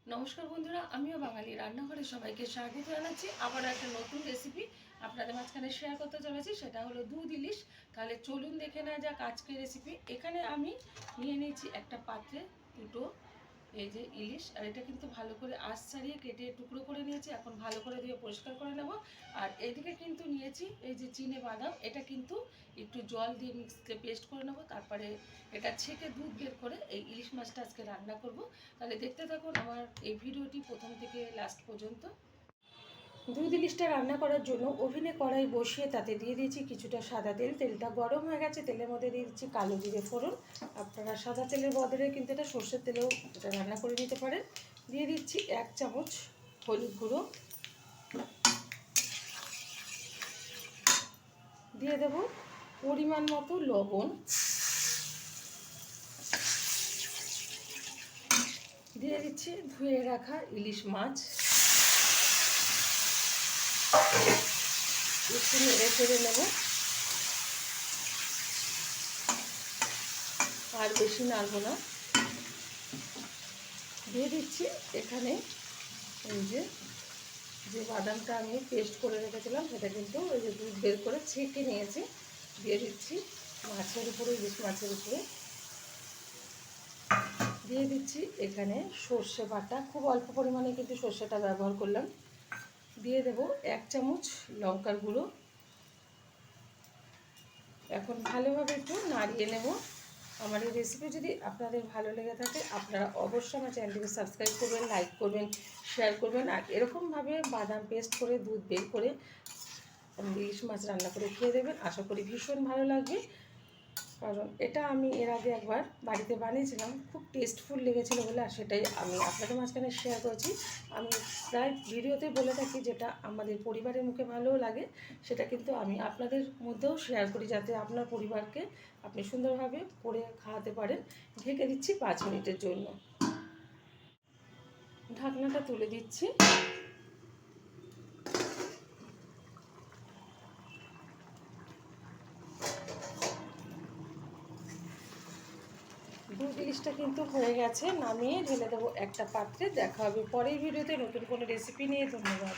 নমস্কার বন্ধুরা, আমিও বাঙালি রান্নাঘরে সবাইকে স্বাগত জানাচ্ছি। আবার একটা নতুন রেসিপি আপনাদের মাঝখানে শেয়ার করতে চলেছি, সেটা হলো দুধ ইলিশ। তাহলে চলুন দেখে নেওয়া যাক আজকের রেসিপি। এখানে আমি নিয়ে নিয়েছি একটা পাত্রে দুটো এই যে ইলিশ, আর এটা কিন্তু ভালো করে আঁশ ছাড়িয়ে কেটে টুকরো করে নিয়েছি। এখন ভালো করে দিয়ে পরিষ্কার করে নেব। আর এদিকে কিন্তু নিয়েছি এই যে চিনে বাদাম, এটা কিন্তু একটু জল দিয়ে মিক্সকে পেস্ট করে নেব। তারপরে এটা ছেঁকে দুধ বের করে এই ইলিশ মাছটা আজকে রান্না করব। তাহলে দেখতে থাকুন আমার এই ভিডিওটি প্রথম থেকে লাস্ট পর্যন্ত। দুধ ইলিশটা রান্না করার জন্য ওভেনে কড়াই বসিয়ে তাতে দিয়ে দিয়েছি কিছুটা সাদা তেল। তেলটা গরম হয়ে গেছে, তেলের মধ্যে দিয়ে দিচ্ছি কালো জিরে ফোড়ন। আপনারা সাদা তেলের বদলে কিন্তু এটা সর্ষের তেলেও এটা রান্না করে নিতে পারেন। দিয়ে দিচ্ছি 1 চামচ হলুদ গুঁড়ো, দিয়ে দেব পরিমাণ মতো লবণ, দিয়ে দিচ্ছি ধুয়ে রাখা ইলিশ মাছ। একটু নেড়ে ফেড়ে নেব, আর বেশি নাড়ব না। দিয়ে দিচ্ছি এখানে এই যে বাদামটা আমি পেস্ট করে রেখেছিলাম, সেটা কিন্তু ওই যে দুধ বের করে ছেঁকে নিয়েছি, দিয়ে দিচ্ছি মাছের উপরে, ইলিশ মাছের উপরে। দিয়ে দিচ্ছি এখানে সর্ষে বাটা, খুব অল্প পরিমাণে কিন্তু সর্ষেটা ব্যবহার করলাম। দিয়ে দেব 1 চামচ লঙ্কার গুঁড়ো। এখন ভালোভাবে একটু নাড়িয়ে নেব। আমার এই রেসিপি যদি আপনাদের ভালো লেগে থাকে, আপনারা অবশ্যই আমার চ্যানেলটিকে সাবস্ক্রাইব করবেন, লাইক করবেন, শেয়ার করবেন। আর এরকমভাবে বাদাম পেস্ট করে দুধ বের করে ইলিশ মাছ রান্না করে খেয়ে দেবেন। আশা করি ভীষণ ভালো লাগবে, কারণ এটা আমি এর আগে একবার বাড়িতে বানিয়েছিলাম, খুব টেস্টফুল লেগেছিলো বলে, আর সেটাই আমি আপনাদের মাঝখানে শেয়ার করেছি। আমি প্রায় ভিডিওতে বলে থাকি যেটা আমাদের পরিবারের মুখে ভালোও লাগে, সেটা কিন্তু আমি আপনাদের মধ্যেও শেয়ার করি, যাতে আপনার পরিবারকে আপনি সুন্দরভাবে করে খাওয়াতে পারেন। ঢেকে দিচ্ছি 5 মিনিটের জন্য। ঢাকনাটা তুলে দিচ্ছি। দুধ ইলিশটা কিন্তু হয়ে গেছে, নামিয়ে ঢেলে দেবো একটা পাত্রে। দেখা হবে পরের ভিডিওতে নতুন কোনো রেসিপি নিয়ে। ধন্যবাদ।